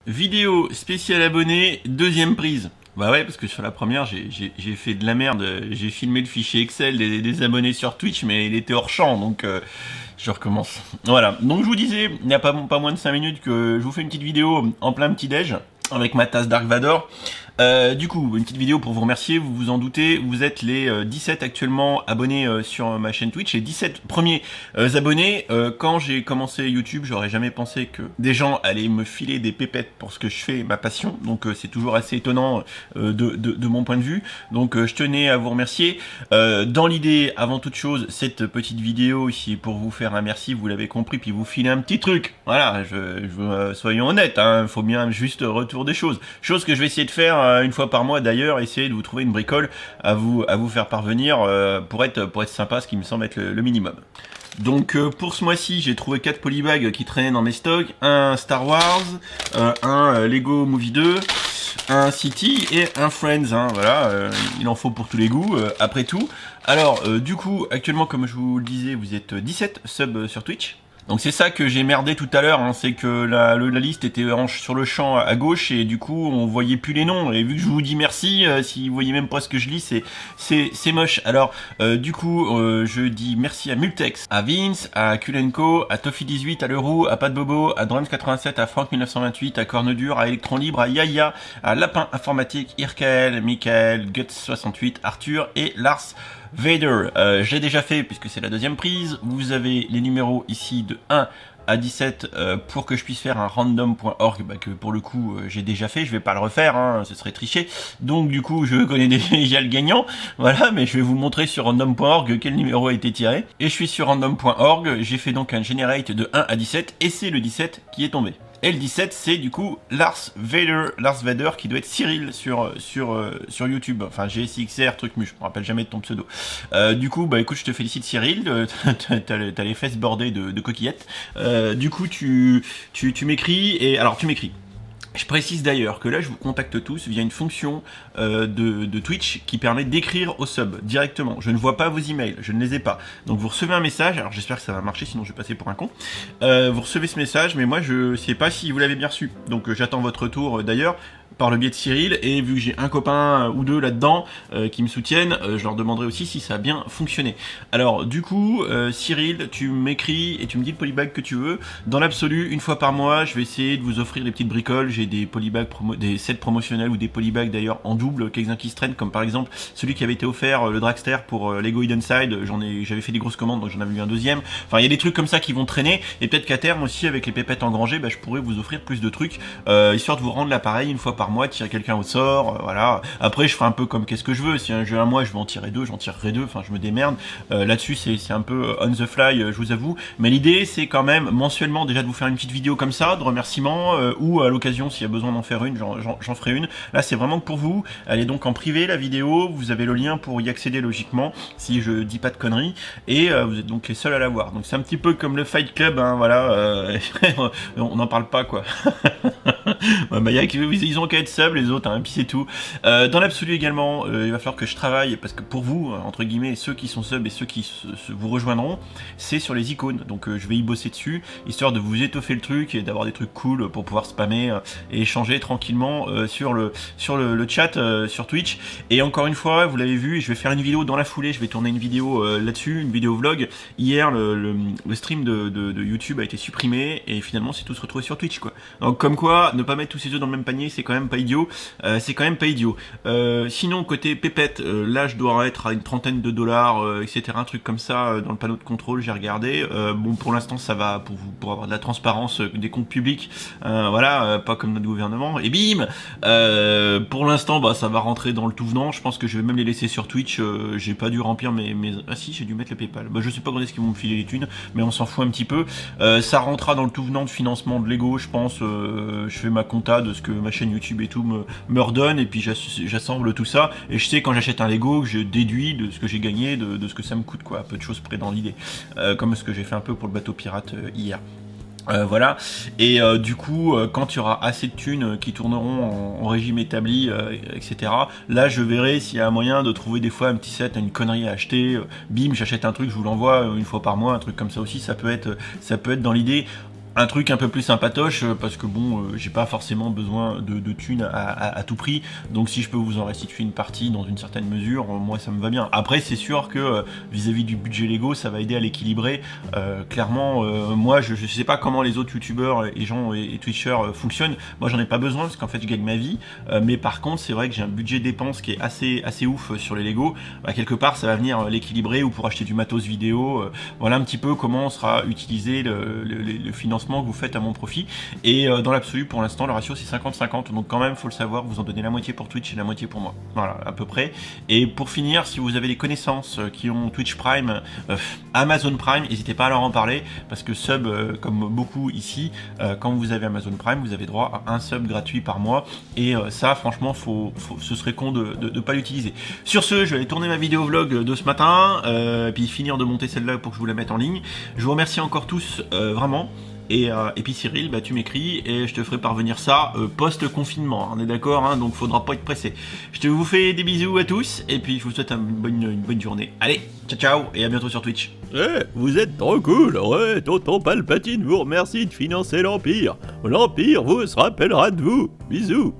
Vidéo spéciale abonné, deuxième prise. Bah ouais, parce que sur la première, j'ai fait de la merde. J'ai filmé le fichier Excel des abonnés sur Twitch, mais il était hors champ, donc je recommence. Voilà, donc je vous disais, il n'y a pas moins de 5 minutes que je vous fais une petite vidéo en plein petit-déj, avec ma tasse Dark Vador. Du coup, une petite vidéo pour vous remercier, vous vous en doutez, vous êtes les 17 actuellement abonnés sur ma chaîne Twitch, les 17 premiers abonnés. Quand j'ai commencé YouTube, j'aurais jamais pensé que des gens allaient me filer des pépettes pour ce que je fais, ma passion, donc c'est toujours assez étonnant de mon point de vue, donc je tenais à vous remercier. Dans l'idée, avant toute chose, cette petite vidéo ici est pour vous faire un merci, vous l'avez compris, puis vous filer un petit truc, voilà, soyons honnêtes, hein, faut bien juste retour des choses que je vais essayer de faire une fois par mois d'ailleurs, essayer de vous trouver une bricole à vous faire parvenir pour être sympa, ce qui me semble être le minimum. Donc pour ce mois-ci, j'ai trouvé 4 polybags qui traînaient dans mes stocks, un Star Wars, un Lego Movie 2, un City et un Friends, hein, voilà, il en faut pour tous les goûts, après tout. Alors du coup, actuellement comme je vous le disais, vous êtes 17 subs sur Twitch. Donc c'est ça que j'ai merdé tout à l'heure, hein, c'est que la liste était sur le champ à gauche et du coup on voyait plus les noms. Et vu que je vous dis merci, si vous voyez même pas ce que je lis, c'est moche. Alors du coup je dis merci à Multex, à Vince, à Kulenko, à Toffee18, à Leroux, à Pat Bobo, à Drums87, à Franck1928, à Corne-Dure, à Electron Libre, à Yaya, à Lapin Informatique, Irkael, Michael, Guts68, Arthur et Lars Vader. J'ai déjà fait puisque c'est la deuxième prise. Vous avez les numéros ici de 1 à 17 pour que je puisse faire un random.org que pour le coup j'ai déjà fait, je vais pas le refaire, hein, ce serait tricher, donc du coup je connais déjà le gagnant, voilà, mais je vais vous montrer sur random.org quel numéro a été tiré, et je suis sur random.org, j'ai fait donc un generate de 1 à 17, et c'est le 17 qui est tombé. Et le 17, c'est du coup Lars Vader qui doit être Cyril sur YouTube. Enfin, GSXR, truc mu, je me rappelle jamais de ton pseudo. Du coup, bah écoute, je te félicite Cyril, t'as les fesses bordées de coquillettes. Du coup, tu m'écris, et alors tu m'écris. Je précise d'ailleurs que là, je vous contacte tous via une fonction de Twitch qui permet d'écrire au sub directement. Je ne vois pas vos emails, je ne les ai pas. Donc vous recevez un message, alors j'espère que ça va marcher, sinon je vais passer pour un con. Vous recevez ce message, mais moi je sais pas si vous l'avez bien reçu. Donc j'attends votre retour d'ailleurs par le biais de Cyril, et vu que j'ai un copain ou deux là-dedans qui me soutiennent, je leur demanderai aussi si ça a bien fonctionné. Alors du coup, Cyril, tu m'écris et tu me dis le polybag que tu veux. Dans l'absolu, une fois par mois, je vais essayer de vous offrir des petites bricoles. J'ai des polybags, des sets promotionnels ou des polybags d'ailleurs en double, quelques-uns qui se traînent, comme par exemple celui qui avait été offert, le Dragster pour Lego Hidden Side. J'avais fait des grosses commandes, donc j'en avais eu un deuxième. Enfin, il y a des trucs comme ça qui vont traîner, et peut-être qu'à terme aussi, avec les pépettes engrangées, bah, je pourrais vous offrir plus de trucs, histoire de vous rendre l'appareil une fois par mois, tirer quelqu'un au sort, voilà. Après, je ferai un peu comme qu'est-ce que je veux. Si un jeu à moi, je vais en tirer deux, j'en tirerai deux. Enfin, je me démerde. Là-dessus, c'est un peu on the fly, je vous avoue. Mais l'idée, c'est quand même mensuellement déjà de vous faire une petite vidéo comme ça, de remerciements, ou à l'occasion, s'il y a besoin d'en faire une, j'en ferai une. Là, c'est vraiment que pour vous. Elle est donc en privé, la vidéo. Vous avez le lien pour y accéder logiquement, si je dis pas de conneries. Et vous êtes donc les seuls à la voir. Donc c'est un petit peu comme le Fight Club, hein, voilà. On n'en parle pas, quoi. Ouais, bah, ils ont qu'à être sub, les autres, hein, puis c'est tout. Dans l'absolu également, il va falloir que je travaille, parce que pour vous, entre guillemets, ceux qui sont sub et ceux qui vous rejoindront, c'est sur les icônes. Donc je vais y bosser dessus, histoire de vous étoffer le truc et d'avoir des trucs cool pour pouvoir spammer et échanger tranquillement sur le chat sur Twitch. Et encore une fois, vous l'avez vu, je vais faire une vidéo dans la foulée, je vais tourner une vidéo là-dessus, une vidéo vlog. Hier, le stream de YouTube a été supprimé, et finalement, c'est tout se retrouvé sur Twitch, quoi. Donc comme quoi, ne pas mettre tous ses œufs dans le même panier, c'est quand même pas idiot. Sinon, côté pépette, là je dois être à une trentaine de dollars, etc. Un truc comme ça dans le panneau de contrôle, j'ai regardé. Bon, pour l'instant, ça va pour avoir de la transparence des comptes publics. Voilà, pas comme notre gouvernement. Et bim, pour l'instant, bah ça va rentrer dans le tout venant. Je pense que je vais même les laisser sur Twitch. J'ai pas dû remplir mes... Ah si, j'ai dû mettre le PayPal. Bah je sais pas quand est-ce qu'ils vont me filer les thunes, mais on s'en fout un petit peu. Ça rentrera dans le tout venant de financement de Lego, je pense. Je fais ma compta de ce que ma chaîne YouTube et tout me redonne, et puis j'assemble tout ça, et je sais quand j'achète un Lego que je déduis de ce que j'ai gagné, de ce que ça me coûte, quoi, peu de choses près dans l'idée, comme ce que j'ai fait un peu pour le bateau pirate hier. Voilà, et du coup, quand il y aura assez de thunes qui tourneront en régime établi, etc., là je verrai s'il y a un moyen de trouver des fois un petit set, une connerie à acheter, bim, j'achète un truc, je vous l'envoie une fois par mois, un truc comme ça aussi, ça peut être dans l'idée. un truc un peu plus sympatoche parce que bon, j'ai pas forcément besoin de thunes à tout prix, donc si je peux vous en restituer une partie dans une certaine mesure, moi ça me va bien. Après c'est sûr que vis-à-vis du budget Lego, ça va aider à l'équilibrer. Clairement, moi je sais pas comment les autres youtubeurs et gens et twitchers fonctionnent. Moi j'en ai pas besoin parce qu'en fait je gagne ma vie, mais par contre c'est vrai que j'ai un budget dépense qui est assez ouf sur les Lego. Quelque part ça va venir l'équilibrer, ou pour acheter du matos vidéo. Voilà un petit peu comment sera utilisé le financement que vous faites à mon profit. Et dans l'absolu, pour l'instant, le ratio c'est 50-50. Donc quand même, faut le savoir, vous en donnez la moitié pour Twitch et la moitié pour moi. Voilà, à peu près. Et pour finir, si vous avez des connaissances qui ont Twitch Prime, Amazon Prime, n'hésitez pas à leur en parler, parce que sub, comme beaucoup ici, quand vous avez Amazon Prime, vous avez droit à un sub gratuit par mois. Et ça, franchement, ce serait con de pas l'utiliser. Sur ce, je vais aller tourner ma vidéo vlog de ce matin, puis finir de monter celle-là pour que je vous la mette en ligne. Je vous remercie encore tous, vraiment. Et puis Cyril, bah, tu m'écris et je te ferai parvenir ça post-confinement, on est d'accord, hein, donc faudra pas être pressé. Je vous fais des bisous à tous, et puis je vous souhaite une bonne journée. Allez, ciao ciao, et à bientôt sur Twitch. Vous êtes trop cool, ouais, tonton Palpatine vous remercie de financer l'Empire. L'Empire vous se rappellera de vous, bisous.